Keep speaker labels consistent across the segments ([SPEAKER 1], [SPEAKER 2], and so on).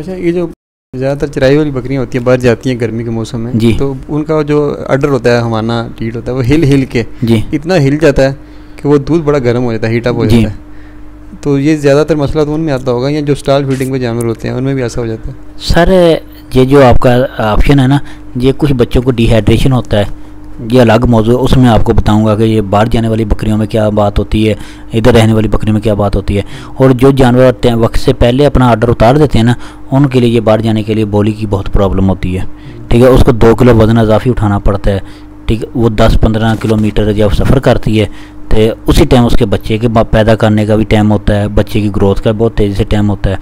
[SPEAKER 1] अच्छा, ये जो ज़्यादातर चराई वाली बकरियाँ होती हैं बाहर जाती हैं गर्मी के मौसम में
[SPEAKER 2] जी,
[SPEAKER 1] तो उनका जो अडर होता है हमाना टीट होता है वो हिल के
[SPEAKER 2] जी,
[SPEAKER 1] इतना हिल जाता है कि वो दूध बड़ा गर्म हो जाता है, हीटअप हो
[SPEAKER 2] जी।
[SPEAKER 1] जाता है। तो ये ज़्यादातर मसला तो उनमें आता होगा या जो स्टॉल फीडिंग पे जानवर होते हैं उनमें भी ऐसा हो जाता है?
[SPEAKER 2] सर ये जो आपका ऑप्शन है ना, ये कुछ बच्चों को डिहाइड्रेशन होता है, ये अलग मौजूद है, उसमें आपको बताऊंगा कि ये बाहर जाने वाली बकरियों में क्या बात होती है, इधर रहने वाली बकरियों में क्या बात होती है। और जो जानवर वक्त से पहले अपना आर्डर उतार देते हैं ना, उनके लिए ये बाहर जाने के लिए बोली की बहुत प्रॉब्लम होती है। ठीक है, उसको 2 किलो वजन अजाफी उठाना पड़ता है। ठीक है, वो 10-15 किलोमीटर जब सफ़र करती है तो उसी टाइम उसके बच्चे के पैदा करने का भी टाइम होता है, बच्चे की ग्रोथ का बहुत तेज़ी से टाइम होता है।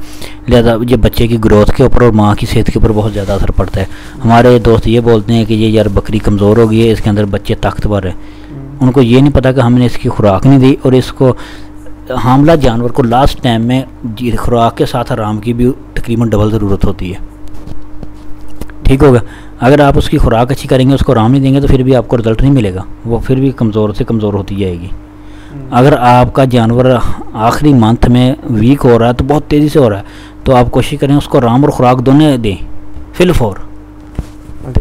[SPEAKER 2] लिहाजा ये बच्चे की ग्रोथ के ऊपर और माँ की सेहत के ऊपर बहुत ज़्यादा असर पड़ता है। हमारे दोस्त ये बोलते हैं कि ये यार बकरी कमज़ोर हो गई है, इसके अंदर बच्चे ताकतवर है। उनको ये नहीं पता कि हमने इसकी खुराक नहीं दी, और इसको हामला जानवर को लास्ट टाइम में खुराक के साथ आराम की भी तकरीबन डबल ज़रूरत होती है। ठीक होगा, अगर आप उसकी खुराक अच्छी करेंगे, उसको आराम नहीं देंगे तो फिर भी आपको रिजल्ट नहीं मिलेगा, वो फिर भी कमज़ोर से कमज़ोर होती जाएगी। अगर आपका जानवर आखिरी मंथ में वीक हो रहा है तो बहुत तेज़ी से हो रहा है, तो आप कोशिश करें उसको आराम और ख़ुराक दोनों दें फिल फॉर,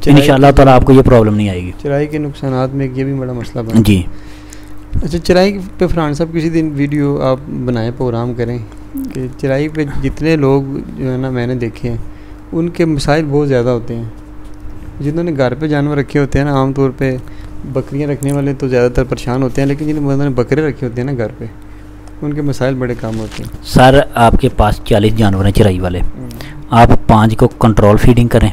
[SPEAKER 2] इंशाअल्लाह ताला आपको ये प्रॉब्लम नहीं आएगी।
[SPEAKER 1] चराई के नुकसानात में ये भी बड़ा मसला बना
[SPEAKER 2] जी।
[SPEAKER 1] अच्छा, चराई पे फरहान साहब किसी दिन वीडियो आप बनाएं, प्रोग्राम करें कि चराई पे जितने लोग जो है ना मैंने देखे हैं उनके मसाइल बहुत ज़्यादा होते हैं। जिन्होंने घर पे जानवर रखे होते हैं ना, आमतौर पे बकरियां रखने वाले तो ज़्यादातर परेशान होते हैं, लेकिन जिन्होंने बकरे रखे होते हैं ना घर पे, उनके मसाइल बड़े कम होते हैं।
[SPEAKER 2] सर आपके पास 40 जानवर हैं चराई वाले, आप 5 को कंट्रोल फीडिंग करें,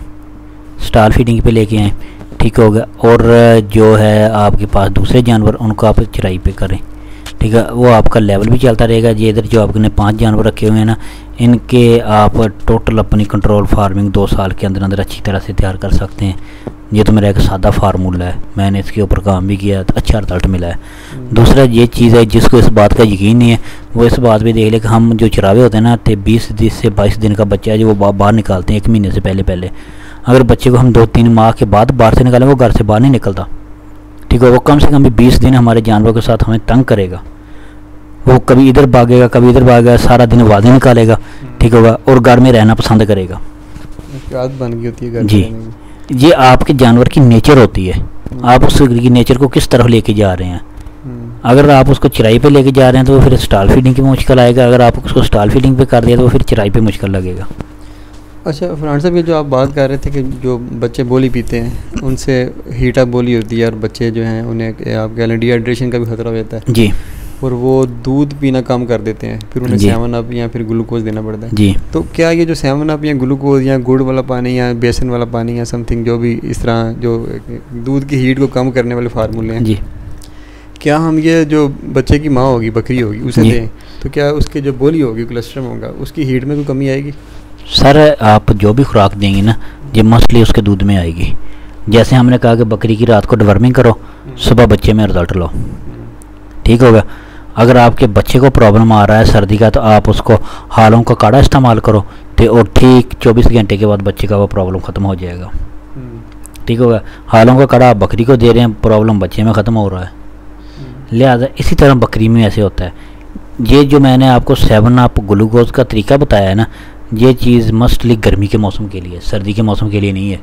[SPEAKER 2] स्टॉल फीडिंग पे लेके आएँ, ठीक होगा। और जो है आपके पास दूसरे जानवर उनको आप चराई पे करें, ठीक है, वो आपका लेवल भी चलता रहेगा। ये इधर जो आपने 5 जानवर रखे हुए हैं ना, इनके आप टोटल अपनी कंट्रोल फार्मिंग 2 साल के अंदर अंदर अच्छी तरह से तैयार कर सकते हैं। ये तो मेरा एक सादा फार्मूला है, मैंने इसके ऊपर काम भी किया तो अच्छा रिजल्ट मिला है। दूसरा ये चीज़ है, जिसको इस बात का यकीन नहीं है वो इस बात भी देख ले कि हम जो चरावे होते हैं ना, 20 से 22 दिन का बच्चा है जो वो बाहर निकालते हैं 1 महीने से पहले। अगर बच्चे को हम 2-3 माह के बाद बाहर से निकालें, वो घर से बाहर नहीं निकलता। ठीक है, वो कम से कम भी 20 दिन हमारे जानवरों के साथ हमें तंग करेगा। वो कभी इधर भागेगा, कभी इधर भागेगा, सारा दिन आवाज़ें निकालेगा, ठीक होगा, और घर में रहना पसंद करेगा।
[SPEAKER 1] आदत बन गई होती है घर
[SPEAKER 2] जी। ये आपके जानवर की नेचर होती है, आप उस की नेचर को किस तरफ लेके जा रहे हैं। अगर आप उसको चराई पे लेके जा रहे हैं तो फिर स्टॉल फीडिंग की मुश्किल आएगा, अगर आप उसको स्टॉल फीडिंग पे कर दिया तो फिर चराई पे मुश्किल लगेगा।
[SPEAKER 1] अच्छा फरहान साहब, ये जो आप बात कर रहे थे कि जो बच्चे बोली पीते हैं उनसे हीटअप बोली होती है और बच्चे जो हैं उन्हें आप कह लें डिहाइड्रेशन का भी खतरा रहता है
[SPEAKER 2] जी,
[SPEAKER 1] और वो दूध पीना कम कर देते हैं, फिर उन्हें 7 अप या फिर ग्लूकोज देना पड़ता है
[SPEAKER 2] जी।
[SPEAKER 1] तो क्या ये जो 7 अप या ग्लूकोज या गुड़ वाला पानी या बेसन वाला पानी या समथिंग जो भी इस तरह जो दूध की हीट को कम करने वाले फार्मूले हैं
[SPEAKER 2] जी,
[SPEAKER 1] क्या हम ये जो बच्चे की माँ होगी, बकरी होगी, उसे दें तो क्या उसके जो बोली होगी, कोलेस्ट्रॉल होगा, उसकी हीट में कोई कमी आएगी?
[SPEAKER 2] सर आप जो भी खुराक देंगे ना, ये मसली उसके दूध में आएगी। जैसे हमने कहा कि बकरी की रात को डिवर्मिंग करो, सुबह बच्चे में रिजल्ट लो, ठीक होगा। अगर आपके बच्चे को प्रॉब्लम आ रहा है सर्दी का, तो आप उसको हालों का काढ़ा इस्तेमाल करो तो और ठीक 24 घंटे के बाद बच्चे का वो प्रॉब्लम ख़त्म हो जाएगा, ठीक होगा। हालों का काढ़ा आप बकरी को दे रहे हैं, प्रॉब्लम बच्चे में ख़त्म हो रहा है। लिहाजा इसी तरह बकरी में ऐसे होता है। ये जो मैंने आपको 7 अप ग्लूकोज का तरीका बताया है ना, ये चीज़ मस्टली गर्मी के मौसम के लिए, सर्दी के मौसम के लिए नहीं है।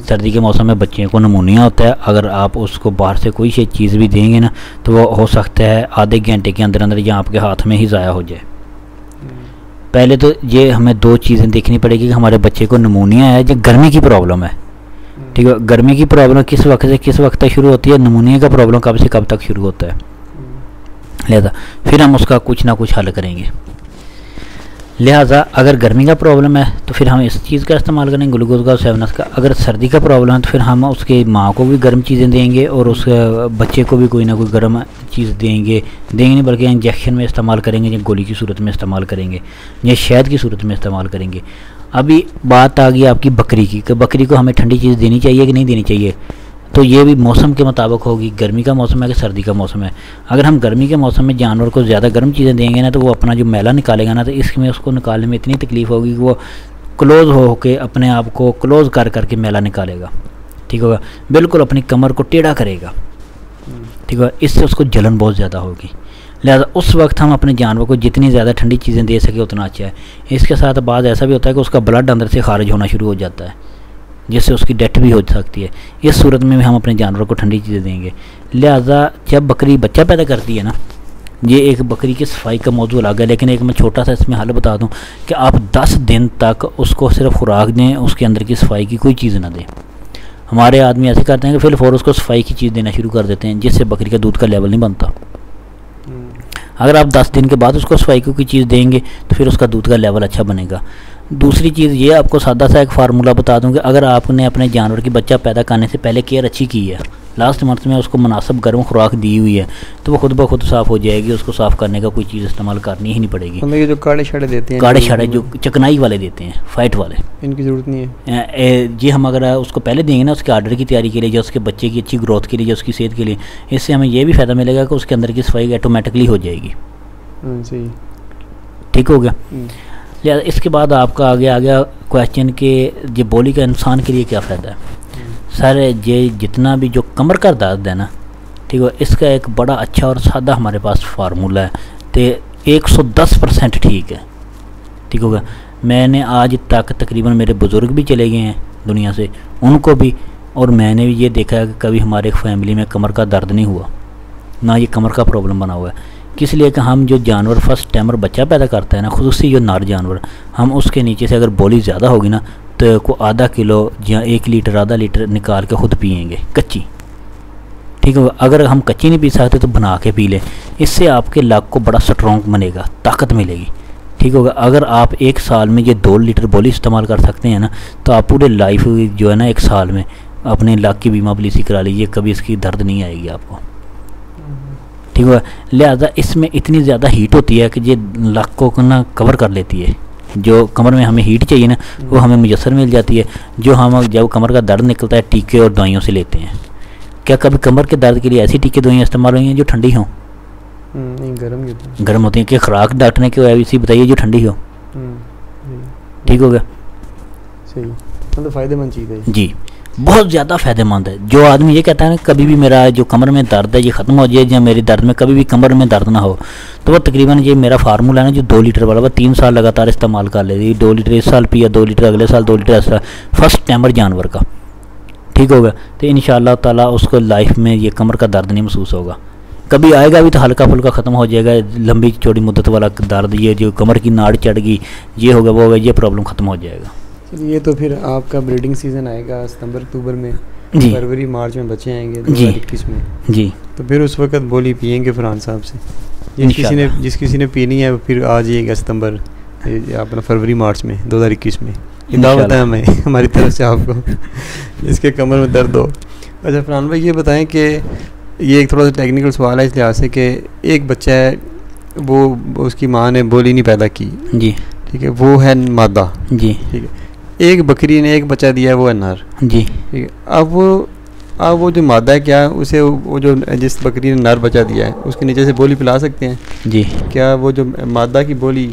[SPEAKER 2] सर्दी के मौसम में बच्चे को नमूनिया होता है, अगर आप उसको बाहर से कोई चीज़ भी देंगे ना तो वो हो सकता है आधे घंटे के अंदर अंदर या आपके हाथ में ही ज़ाया हो जाए। पहले तो ये हमें 2 चीज़ें देखनी पड़ेगी कि हमारे बच्चे को नमूनिया है या गर्मी की प्रॉब्लम है, ठीक है। गर्मी की प्रॉब्लम किस वक्त से किस वक्त तक शुरू होती है, नमूनिया का प्रॉब्लम कब से कब तक शुरू होता है। लिहाजा फिर हम उसका कुछ ना कुछ हल करेंगे। लिहाजा अगर गर्मी का प्रॉब्लम है तो फिर हम इस चीज़ का इस्तेमाल करेंगे, ग्लूकोज का, 7 अप का। अगर सर्दी का प्रॉब्लम है तो फिर हम उसके माँ को भी गर्म चीज़ें देंगे और उस बच्चे को भी कोई ना कोई गर्म चीज़ देंगे नहीं, बल्कि इंजेक्शन में इस्तेमाल करेंगे, या गोली की सूरत में इस्तेमाल करेंगे, या शहद की सूरत में इस्तेमाल करेंगे। अभी बात आ गई आपकी बकरी की कि बकरी को हमें ठंडी चीज़ देनी चाहिए कि नहीं देनी चाहिए, तो ये भी मौसम के मुताबिक होगी, गर्मी का मौसम है कि सर्दी का मौसम है। अगर हम गर्मी के मौसम में जानवर को ज़्यादा गर्म चीज़ें देंगे ना, तो वो अपना जो मैला निकालेगा ना, तो इसमें उसको निकालने में इतनी तकलीफ़ होगी कि वो क्लोज़ हो के अपने आप को क्लोज़ कर करके मैला निकालेगा, ठीक होगा, बिल्कुल अपनी कमर को टेढ़ा करेगा, ठीक है। इससे उसको जलन बहुत ज़्यादा होगी। लिहाजा उस वक्त हम अपने जानवर को जितनी ज़्यादा ठंडी चीज़ें दे सके उतना अच्छा है। इसके साथ बाद ऐसा भी होता है कि उसका ब्लड अंदर से खारिज होना शुरू हो जाता है, जिससे उसकी डेथ भी हो सकती है। इस सूरत में भी हम अपने जानवर को ठंडी चीज़ें देंगे। लिहाजा जब बकरी बच्चा पैदा करती है ना, ये एक बकरी की सफाई का मौजू अलग है, लेकिन एक मैं छोटा सा इसमें हल बता दूं कि आप 10 दिन तक उसको सिर्फ खुराक दें, उसके अंदर की सफाई की कोई चीज़ ना दें। हमारे आदमी ऐसे करते हैं कि फिर फौरन उसको सफाई की चीज़ देना शुरू कर देते हैं, जिससे बकरी का दूध का लेवल नहीं बनता। अगर आप 10 दिन के बाद उसको सफाई की कोई चीज़ देंगे तो फिर उसका दूध का लेवल अच्छा बनेगा। दूसरी चीज़ ये आपको सादा सा एक फार्मूला बता दूं कि अगर आपने अपने जानवर की बच्चा पैदा करने से पहले केयर अच्छी की है, लास्ट मंथ में उसको मुनासिब गर्म खुराक दी हुई है, तो वो खुद ब खुद साफ़ हो जाएगी। उसको साफ़ करने का कोई चीज़ इस्तेमाल करनी ही नहीं पड़ेगी।
[SPEAKER 1] मतलब ये जो काढ़े शाड़े देते हैं,
[SPEAKER 2] काढ़े शाड़े जो चकनाई वाले देते हैं, फाइट वाले,
[SPEAKER 1] इनकी ज़रूरत नहीं
[SPEAKER 2] है। जी हम अगर उसको पहले देंगे ना उसके आर्डर की तैयारी के लिए, या उसके बच्चे की अच्छी ग्रोथ के लिए, या उसकी सेहत के लिए, इससे हमें ये भी फ़ायदा मिलेगा कि उसके अंदर की सफाई ऑटोमेटिकली हो जाएगी।
[SPEAKER 1] सही,
[SPEAKER 2] ठीक हो गया। लिहाजा इसके बाद आपका आ गया क्वेश्चन कि ये बोली का इंसान के लिए क्या फ़ायदा है। सर ये जितना भी जो कमर का दर्द है ना, ठीक है, इसका एक बड़ा अच्छा और सादा हमारे पास फार्मूला है, तो 110% ठीक है। ठीक होगा। मैंने आज तक तकरीबन मेरे बुज़ुर्ग भी चले गए हैं दुनिया से, उनको भी, और मैंने भी ये देखा है कि कभी हमारे फैमिली में कमर का दर्द नहीं हुआ, ना ये कमर का प्रॉब्लम बना हुआ है। किस लिए कि हम जो जानवर फर्स्ट टाइमर बच्चा पैदा करता है ना, खुसूसी जो नर जानवर, हम उसके नीचे से अगर बोली ज़्यादा होगी ना तो को आधा किलो या 1 लीटर आधा लीटर निकाल के ख़ुद पिएंगे कच्ची। ठीक है, अगर हम कच्ची नहीं पी सकते तो बना के पी लें, इससे आपके लग को बड़ा स्ट्रॉन्ग बनेगा, ताकत मिलेगी। ठीक होगा। अगर आप 1 साल में ये 2 लीटर बोली इस्तेमाल कर सकते हैं ना, तो आप पूरे लाइफ जो है ना 1 साल में अपने लग की बीमा पॉलिसी करा लीजिए, कभी इसकी दर्द नहीं आएगी आपको। ठीक है। लिहाजा इसमें इतनी ज़्यादा हीट होती है कि ये लक को ना कवर कर लेती है। जो कमर में हमें हीट चाहिए ना, वो हमें मुयस्सर मिल जाती है, जो हम जब कमर का दर्द निकलता है टीके और दवाइयों से लेते हैं। क्या कभी कमर के दर्द के लिए ऐसी टीके दवाइयाँ इस्तेमाल हुई हैं जो ठंडी हों?
[SPEAKER 1] नहीं,
[SPEAKER 2] गर्म होती हैं। कि खुराक डॉक्टर ने क्यों ऐसी बताइए जो ठंडी हो? ठीक हो गया।
[SPEAKER 1] सही, मतलब फ़ायदेमंद चीज़ है
[SPEAKER 2] जी, बहुत ज़्यादा फ़ायदेमंद है। जो आदमी ये कहता है ना कभी भी मेरा जो कमर में दर्द है ये ख़त्म हो जाए, या मेरे दर्द में कभी भी कमर में दर्द ना हो, तो वो तकरीबन ये मेरा फार्मूला है ना जो 2 लीटर वाला, वो 3 साल लगातार इस्तेमाल कर लेती। 2 लीटर इस साल पिया, 2 लीटर अगले साल, 2 लीटर ऐसा फर्स्ट टाइमर जानवर का। ठीक होगा। तो इंशाअल्लाह ताला उसको लाइफ में ये कमर का दर्द नहीं महसूस होगा। कभी आएगा भी तो हल्का फुल्का ख़त्म हो जाएगा। लंबी चौड़ी मुद्दत वाला दर्द, ये जो कमर की नाड़ चढ़ गई, ये होगा वो होगा, ये प्रॉब्लम ख़त्म हो जाएगा।
[SPEAKER 1] ये तो फिर आपका ब्रीडिंग सीज़न आएगा सितंबर अक्टूबर में,
[SPEAKER 2] जी,
[SPEAKER 1] फरवरी मार्च में बच्चे आएंगे
[SPEAKER 2] जी
[SPEAKER 1] 2021 में
[SPEAKER 2] जी,
[SPEAKER 1] तो फिर उस वक्त बोली पियेंगे फरहान साहब से। जिस किसी ने पीनी है फिर आ जाइएगा सितंबर अपना फरवरी मार्च में 2021 में। ये दावत है हमें हमारी तरफ से आपको, जिसके कमर में दर्द हो। अच्छा फरहान भाई, ये बताएं कि ये एक थोड़ा सा टेक्निकल सवाल है इस लिहाज से कि एक बच्चा है, वो उसकी माँ ने बोली नहीं पैदा की
[SPEAKER 2] जी,
[SPEAKER 1] ठीक है, वो है मादा
[SPEAKER 2] जी,
[SPEAKER 1] ठीक है। एक बकरी ने एक बच्चा दिया है, वो है नर
[SPEAKER 2] जी,
[SPEAKER 1] ठीक है। अब वो जो मादा है, क्या उसे वो जो जिस बकरी ने नर बच्चा दिया है उसके नीचे से बोली पिला सकते हैं?
[SPEAKER 2] जी।
[SPEAKER 1] क्या वो जो मादा की बोली,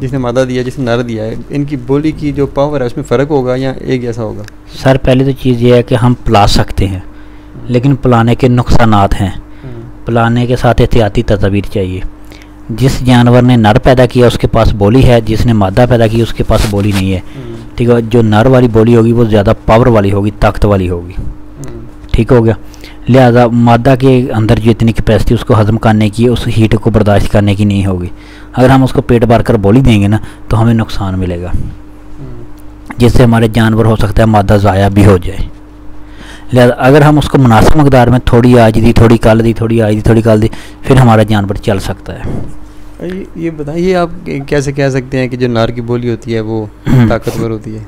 [SPEAKER 1] जिसने मादा दिया जिसने नर दिया है, इनकी बोली की जो पावर है उसमें फ़र्क होगा या एक जैसा होगा?
[SPEAKER 2] सर पहले तो चीज़ ये है कि हम पिला सकते हैं, लेकिन पिलाने के नुकसानात हैं। पिलाने के साथ एहतियाती तदबीर चाहिए। जिस जानवर ने नर पैदा किया उसके पास बोली है, जिसने मादा पैदा की उसके पास बोली नहीं है। ठीक है। जो नर वाली बोली होगी वो ज़्यादा पावर वाली होगी, ताकत वाली होगी। ठीक हो गया। लिहाजा मादा के अंदर जो इतनी कैपेसिटी उसको हज़म करने की, उस हीट को बर्दाश्त करने की नहीं होगी। अगर हम उसको पेट भर कर बोली देंगे ना तो हमें नुकसान मिलेगा, जिससे हमारे जानवर हो सकता है मादा ज़ाया भी हो जाए। लिहाजा अगर हम उसको मुनासिब मकदार में थोड़ी आज दी, थोड़ी कल दी, थोड़ी आज दी, थोड़ी कल दी, फिर हमारा जानवर चल सकता है।
[SPEAKER 1] ये बताइए आप कैसे कह सकते हैं कि जो नर की बोली होती है वो ताकतवर होती है?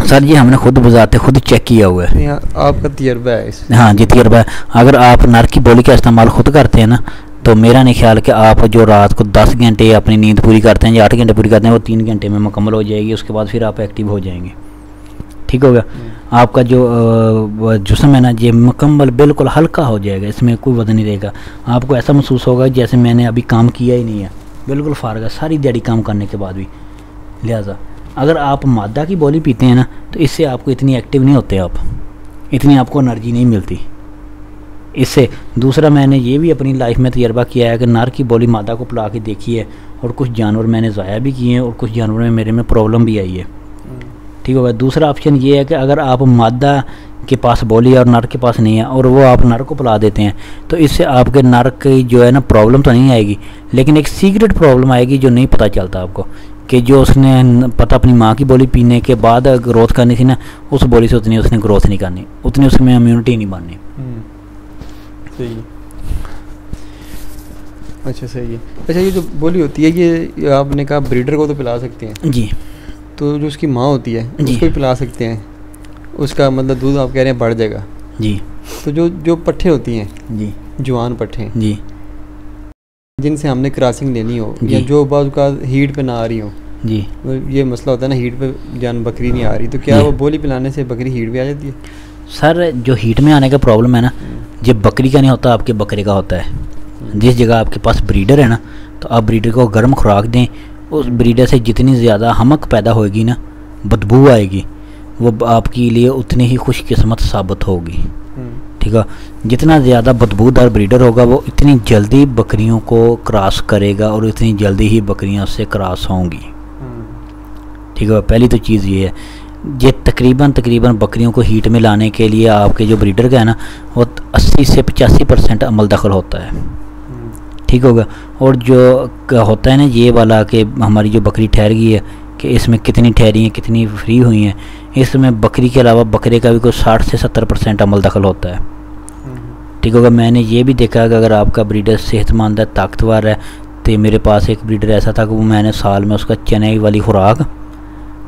[SPEAKER 2] सर ये हमने खुद बजाते खुद चेक किया हुआ है।
[SPEAKER 1] आपका तजर्बा है इस?
[SPEAKER 2] हाँ जी, तजर्बा है। अगर आप नर की बोली का इस्तेमाल खुद करते हैं ना, तो मेरा नहीं ख्याल कि आप जो रात को 10 घंटे अपनी नींद पूरी करते हैं या 8 घंटे पूरी करते हैं, वो 3 घंटे में मुकम्मल हो जाएगी। उसके बाद फिर आप एक्टिव हो जाएंगे। ठीक हो गया। आपका जो जिस्म है ना ये मुकम्मल बिल्कुल हल्का हो जाएगा, इसमें कोई वजन नहीं रहेगा। आपको ऐसा महसूस होगा जैसे मैंने अभी काम किया ही नहीं है, बिल्कुल फारग है सारी दिहाड़ी काम करने के बाद भी। लिहाजा अगर आप मादा की बोली पीते हैं ना तो इससे आपको इतनी एक्टिव नहीं होते, आप इतनी आपको एनर्जी नहीं मिलती। इससे दूसरा मैंने ये भी अपनी लाइफ में तजर्बा किया है कि नर की बोली मादा को पिला के देखी है, और कुछ जानवर मैंने ज़ाया भी किए हैं और कुछ जानवरों में मेरे में प्रॉब्लम भी आई है। ठीक है। दूसरा ऑप्शन ये है कि अगर आप मादा के पास बोली है और नर के पास नहीं है और वो आप नर को पिला देते हैं, तो इससे आपके नर की जो है ना प्रॉब्लम तो नहीं आएगी, लेकिन एक सीक्रेट प्रॉब्लम आएगी जो नहीं पता चलता आपको, कि जो उसने पता अपनी माँ की बोली पीने के बाद ग्रोथ करनी थी ना, उस बोली से उतनी उसने ग्रोथ नहीं करनी, उतनी उसमें इम्यूनिटी नहीं बननी।
[SPEAKER 1] सही है। अच्छा सही है। अच्छा ये जो बोली होती है ये आपने कहा ब्रीडर को तो पिला सकते हैं
[SPEAKER 2] जी,
[SPEAKER 1] तो जो उसकी माँ होती है
[SPEAKER 2] जी,
[SPEAKER 1] उसको भी पिला सकते हैं, उसका मतलब दूध आप कह रहे हैं बढ़ जाएगा
[SPEAKER 2] जी।
[SPEAKER 1] तो जो जो पट्ठे होती हैं
[SPEAKER 2] जी,
[SPEAKER 1] जवान पट्ठे
[SPEAKER 2] जी,
[SPEAKER 1] जिनसे हमने क्रॉसिंग लेनी हो
[SPEAKER 2] जी,
[SPEAKER 1] या जो बाज़ का हीट पे ना आ रही हो,
[SPEAKER 2] जी,
[SPEAKER 1] ये मसला होता है ना हीट पे जान बकरी नहीं आ रही, तो क्या
[SPEAKER 2] जी।
[SPEAKER 1] वो बोली पिलाने से बकरी हीट पे आ जाती है?
[SPEAKER 2] सर जो हीट में आने का प्रॉब्लम है ना, ये बकरी का नहीं होता, आपके बकरे का होता है। जिस जगह आपके पास ब्रीडर है ना, तो आप ब्रीडर को गर्म खुराक दें, उस ब्रीडर से जितनी ज़्यादा हमक पैदा होएगी ना, बदबू आएगी, वो आपके लिए उतनी ही खुशकिस्मत साबित होगी। ठीक है। जितना ज़्यादा बदबूदार ब्रीडर होगा वो इतनी जल्दी बकरियों को क्रॉस करेगा और इतनी जल्दी ही बकरियां उससे क्रॉस होंगी। ठीक है। पहली तो चीज़ ये है, ये तकरीबन बकरियों को हीट में लाने के लिए आपके जो ब्रीडर का है ना, वो 80 से 85% अमल दखल होता है। ठीक होगा। और जो होता है ना ये वाला कि हमारी जो बकरी ठहर गई है, कि इसमें कितनी ठहरी हैं, कितनी फ्री हुई हैं, इसमें बकरी के अलावा बकरे का भी कोई 60 से 70% अमल दखल होता है। ठीक होगा। मैंने ये भी देखा है कि अगर आपका ब्रीडर सेहतमंद है, ताकतवर है, तो मेरे पास एक ब्रीडर ऐसा था कि वो मैंने साल में उसका चने वाली खुराक,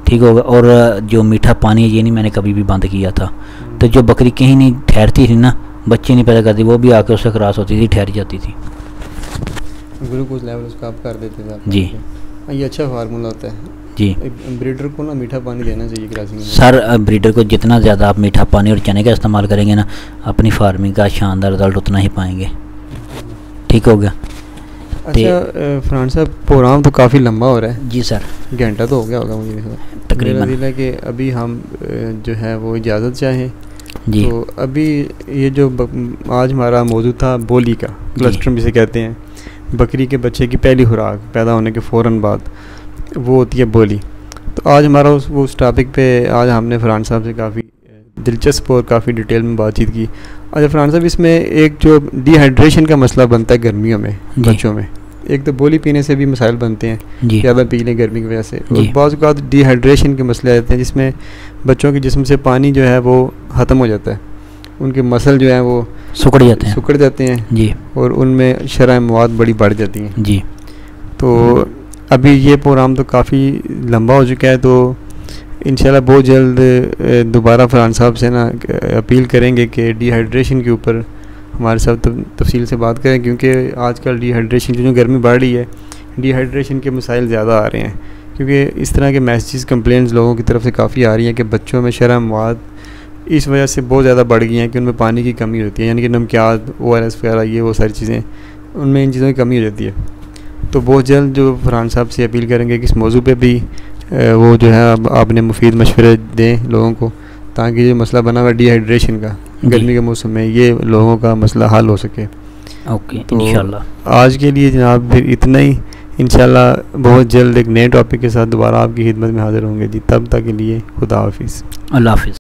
[SPEAKER 2] ठीक होगा, और जो मीठा पानी ये नहीं मैंने कभी भी बंद किया था। तो जो बकरी कहीं नहीं ठहरती थी ना, बच्चे नहीं पैदा करती, वो भी आके उससे क्रॉस होती थी, ठहर जाती थी।
[SPEAKER 1] ग्लूकोज लेवल उसका आप कर देते थे आप?
[SPEAKER 2] जी।
[SPEAKER 1] ये अच्छा फार्मूला होता है
[SPEAKER 2] जी।
[SPEAKER 1] ब्रीडर को ना मीठा पानी देना चाहिए क्रॉसिंग में।
[SPEAKER 2] सर ब्रीडर को जितना ज़्यादा आप मीठा पानी और चने का इस्तेमाल करेंगे ना, अपनी फार्मिंग का शानदार रिजल्ट उतना ही पाएंगे। ठीक हो गया।
[SPEAKER 1] अच्छा फरहान साहब, प्रोग्राम तो काफ़ी लंबा हो रहा है।
[SPEAKER 2] जी सर,
[SPEAKER 1] घंटा तो हो गया होगा मुझे
[SPEAKER 2] तकरीबन।
[SPEAKER 1] मेरा दिल है कि अभी हम जो है वो इजाज़त चाहें
[SPEAKER 2] जी।
[SPEAKER 1] तो अभी ये जो आज हमारा मौजूद था बोली का, क्लस्टर जिसे कहते हैं, बकरी के बच्चे की पहली खुराक पैदा होने के फ़ौरन बाद वो होती है बोली। तो आज हमारा उस टॉपिक पे आज हमने फरहान साहब से काफ़ी दिलचस्प और काफ़ी डिटेल में बातचीत की। अच्छा फरहान साहब, इसमें एक जो डिहाइड्रेशन का मसला बनता है गर्मियों में बच्चों में, एक तो बोली पीने से भी मसाइल बनते हैं, ज़्यादा पी लें गर्मी की वजह से, और बहुत बात डिहाइड्रेशन के मसले आते हैं जिसमें बच्चों के जिस्म से पानी जो है वो ख़त्म हो जाता है, उनके मसल जो हैं वो
[SPEAKER 2] सिकुड़ जाते हैं
[SPEAKER 1] जी, और उनमें शरह मवाद बड़ी बढ़ जाती हैं
[SPEAKER 2] जी।
[SPEAKER 1] तो अभी ये प्रोग्राम तो काफ़ी लंबा हो चुका है, तो इंशाल्लाह बहुत जल्द दोबारा फरहान साहब से ना अपील करेंगे कि डिहाइड्रेशन के ऊपर हमारे साथ तफसील से बात करें, क्योंकि आजकल डिहाइड्रेशन जो गर्मी बढ़ रही है, डिहाइड्रेशन के मसाइल ज़्यादा आ रहे हैं, क्योंकि इस तरह के मैसेज कंप्लेंट्स लोगों की तरफ से काफ़ी आ रही हैं कि बच्चों में शरह मवाद इस वजह से बहुत ज़्यादा बढ़ गई हैं कि उनमें पानी की कमी होती है, यानी कि नमकियात ORS वगैरह ये वो सारी चीज़ें, उनमें इन चीज़ों की कमी हो जाती है। तो बहुत जल्द जो फरहान साहब से अपील करेंगे कि इस मौजू पे भी वो जो है अब आपने मुफीद मशवरे दें लोगों को, ताकि जो मसला बना हुआ डिहाइड्रेशन का गर्मी के मौसम में, ये लोगों का मसला हल हो सके।
[SPEAKER 2] ओके,
[SPEAKER 1] तो
[SPEAKER 2] इंशाल्लाह
[SPEAKER 1] आज के लिए जनाब फिर इतना ही, इंशाल्लाह बहुत जल्द एक नए टॉपिक के साथ दोबारा आपकी खिदमत में हाज़िर होंगे जी। तब तक के लिए खुदा हाफिज़।
[SPEAKER 2] अल्लाह हाफिज़।